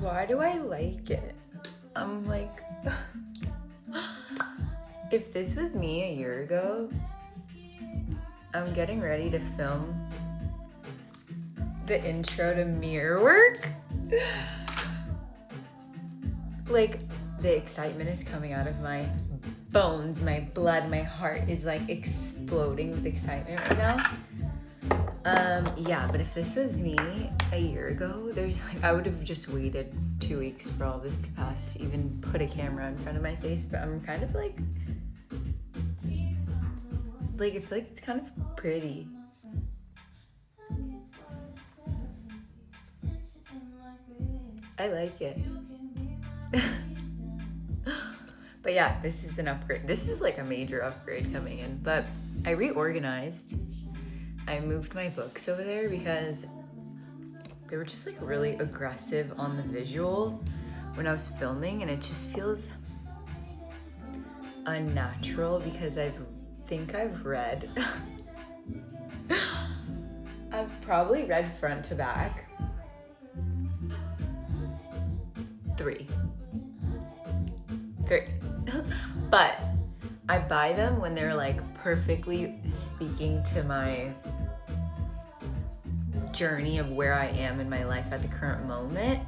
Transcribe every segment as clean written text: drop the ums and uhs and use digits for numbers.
why do I like it? I'm like, if this was me a year ago, I'm getting ready to film the intro to Mirror Work. Like, the excitement is coming out of my bones, my blood, my heart is like exploding with excitement right now. Yeah, but if this was me a year ago, I would have just waited 2 weeks for all this to pass to even put a camera in front of my face, but I'm kind of like I feel like it's kind of pretty. I like it. But yeah, this is an upgrade. This is like a major upgrade coming in, but I reorganized. I moved my books over there because they were just like really aggressive on the visual when I was filming, and it just feels unnatural because I've read I've probably read front to back 3 but I buy them when they're like perfectly speaking to my journey of where I am in my life at the current moment,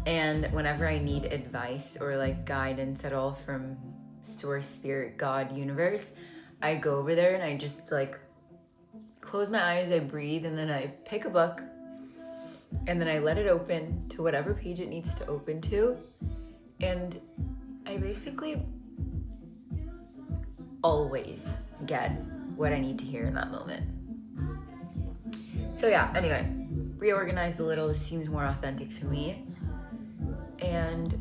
and whenever I need advice or like guidance at all from source, spirit, God, universe, I go over there and I just like close my eyes, I breathe, and then I pick a book and then I let it open to whatever page it needs to open to, and I basically always get what I need to hear in that moment. So yeah, anyway, reorganized a little. This seems more authentic to me. And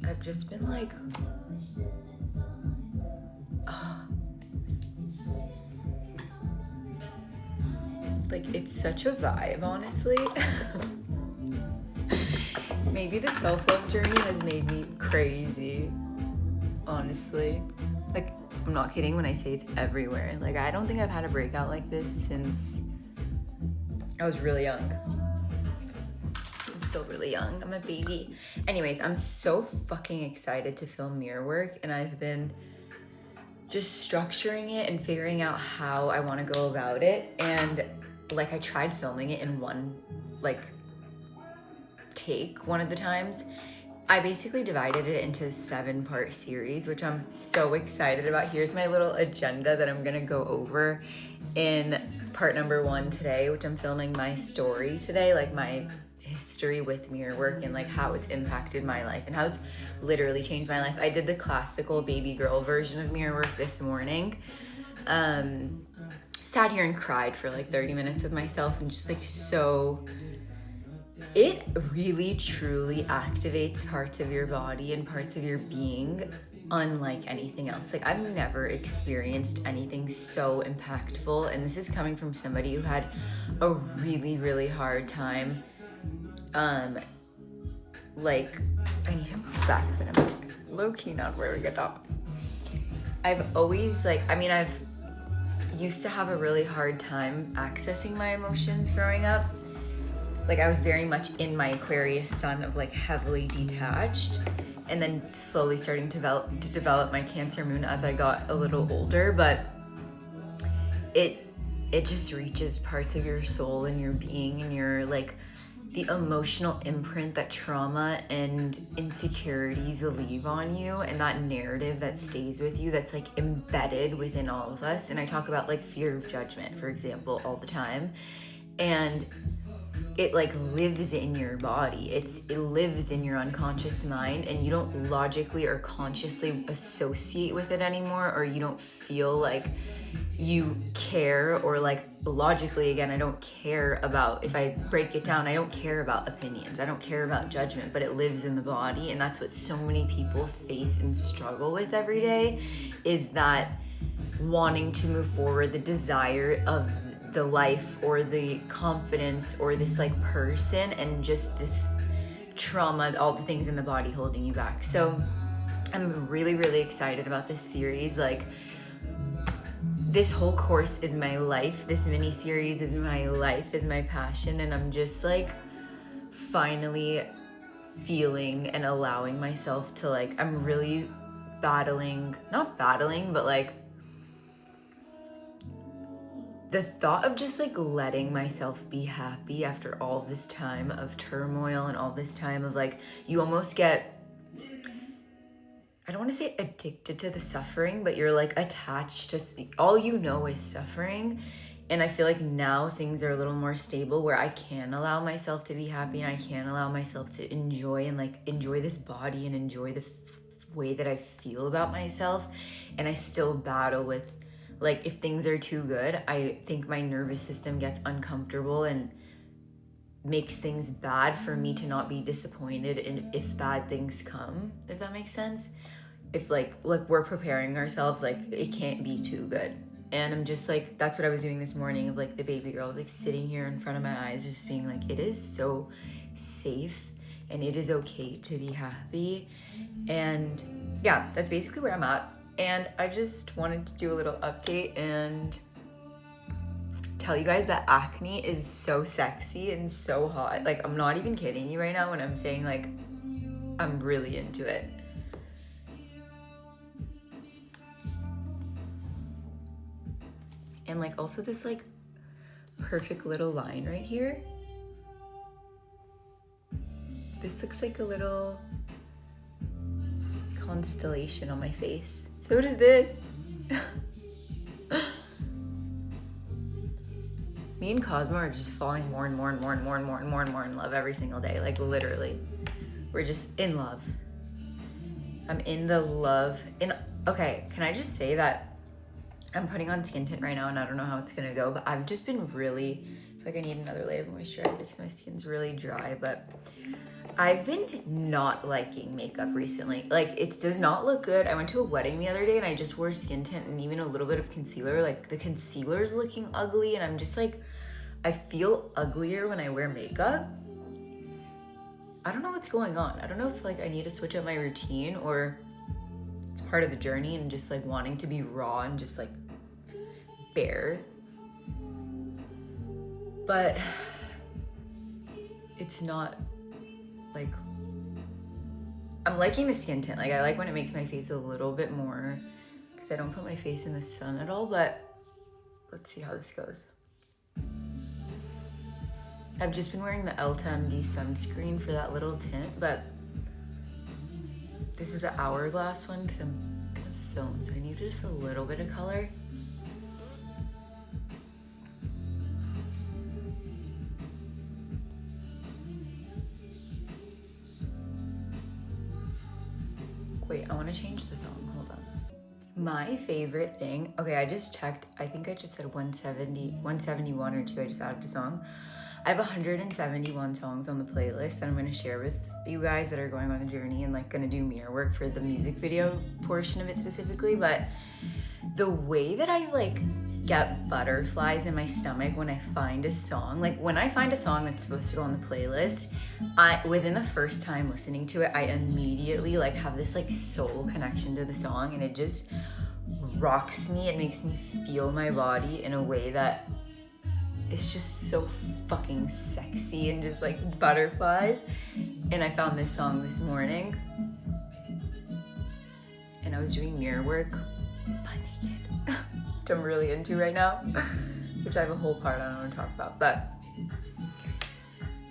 I've just been like, it's such a vibe, honestly. Maybe the self-love journey has made me crazy, honestly. Like, I'm not kidding when I say it's everywhere. Like, I don't think I've had a breakout like this since I was really young. I'm still really young. I'm a baby. Anyways, I'm so fucking excited to film Mirror Work, and I've been just structuring it and figuring out how I want to go about it. And like, I tried filming it in one take one of the times. I basically divided it into a 7-part series, which I'm so excited about. Here's my little agenda that I'm gonna go over in part number 1 today, which I'm filming my story today, like my history with mirror work and like how it's impacted my life and how it's literally changed my life. I did the classical baby girl version of mirror work this morning. Sat here and cried for like 30 minutes with myself, and just like it really truly activates parts of your body and parts of your being unlike anything else. Like, I've never experienced anything so impactful, and this is coming from somebody who had a really, really hard time. Like, I need to move back, but I'm low-key not very good up. I've always I've used to have a really hard time accessing my emotions growing up. Like, I was very much in my Aquarius sun of like heavily detached, and then slowly starting to develop my Cancer moon as I got a little older. But it just reaches parts of your soul and your being and your like the emotional imprint that trauma and insecurities leave on you, and that narrative that stays with you that's like embedded within all of us. And I talk about like fear of judgment, for example, all the time, and it like lives in your body. It lives in your unconscious mind, and you don't logically or consciously associate with it anymore, or you don't feel like you care, or like logically, again, I don't care about, if I break it down, I don't care about opinions, I don't care about judgment, but it lives in the body. And that's what so many people face and struggle with every day, is that wanting to move forward, the desire of the life or the confidence or this like person, and just this trauma, all the things in the body holding you back. So I'm really, really excited about this series. Like, this whole course is my life. This mini series is my life, is my passion. And I'm just like finally feeling and allowing myself to like, I'm really not battling, but like the thought of just like letting myself be happy after all this time of turmoil and all this time of like, you almost get, I don't want to say addicted to the suffering, but you're like attached to, all you know is suffering. And I feel like now things are a little more stable where I can allow myself to be happy and I can allow myself to enjoy and like enjoy this body and enjoy the way that I feel about myself. And I still battle with like, if things are too good, I think my nervous system gets uncomfortable and makes things bad for me to not be disappointed in if bad things come, if that makes sense. If like we're preparing ourselves, like it can't be too good. And I'm just like, that's what I was doing this morning of like the baby girl, like sitting here in front of my eyes, just being like, it is so safe and it is okay to be happy. And yeah, that's basically where I'm at. And I just wanted to do a little update and tell you guys that acne is so sexy and so hot. Like, I'm not even kidding you right now when I'm saying like, I'm really into it. And like also this like perfect little line right here. This looks like a little constellation on my face. So does this. Me and Cosmo are just falling more and more and more and more and more and more and more in love every single day. Like literally, we're just in love. I'm in the love. Okay, can I just say that I'm putting on skin tint right now and I don't know how it's gonna go, but I've just been really, I feel like I need another layer of moisturizer because my skin's really dry, but I've been not liking makeup recently. Like, it does not look good. I went to a wedding the other day and I just wore skin tint and even a little bit of concealer. Like, the concealer's looking ugly and I'm just like, I feel uglier when I wear makeup. I don't know what's going on. I don't know if like I need to switch up my routine or it's part of the journey and just like wanting to be raw and just like bare. But it's not like, I'm liking the skin tint. Like, I like when it makes my face a little bit more because I don't put my face in the sun at all, but let's see how this goes. I've just been wearing the Elta MD sunscreen for that little tint, but this is the Hourglass one because I'm gonna film, so I need just a little bit of color. Wait, I want to change the song. Hold on. My favorite thing, okay, I just checked. I think I just said 171 or 2. I just added a song. I have 171 songs on the playlist that I'm going to share with you guys that are going on the journey and like going to do mirror work for the music video portion of it specifically. But the way that I like get butterflies in my stomach when I find a song, like when I find a song that's supposed to go on the playlist, within the first time listening to it, I immediately like have this like soul connection to the song and it just rocks me. It makes me feel my body in a way that it's just so fucking sexy and just like butterflies. And I found this song this morning and I was doing mirror work butt naked, which I'm really into right now, which I have a whole part I don't want to talk about. But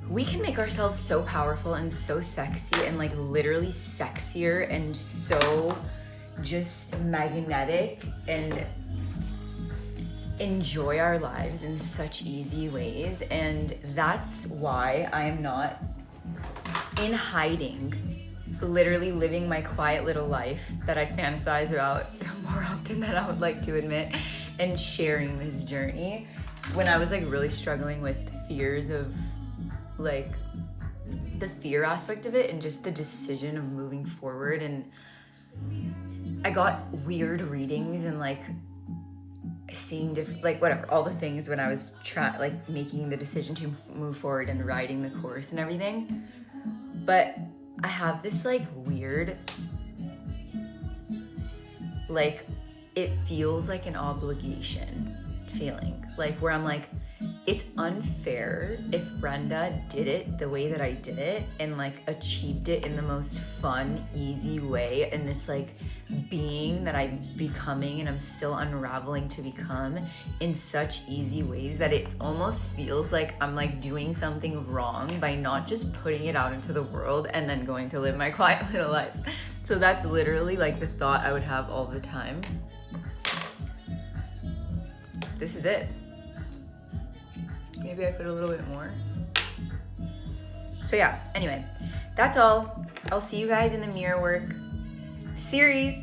we can make ourselves so powerful and so sexy and like literally sexier and so just magnetic and enjoy our lives in such easy ways. And that's why I am not in hiding, literally living my quiet little life that I fantasize about more often than I would like to admit, and sharing this journey when I was like really struggling with fears of like the fear aspect of it and just the decision of moving forward. And I got weird readings and like seeing different, like whatever, all the things when I was like making the decision to move forward and riding the course and everything. But I have this like weird, like it feels like an obligation feeling, like where I'm like, it's unfair if Brenda did it the way that I did it and like achieved it in the most fun, easy way, in this like being that I'm becoming and I'm still unraveling to become in such easy ways that it almost feels like I'm like doing something wrong by not just putting it out into the world and then going to live my quiet little life. So that's literally like the thought I would have all the time. This is it. Maybe I put a little bit more. So yeah, anyway, that's all. I'll see you guys in the mirror work series.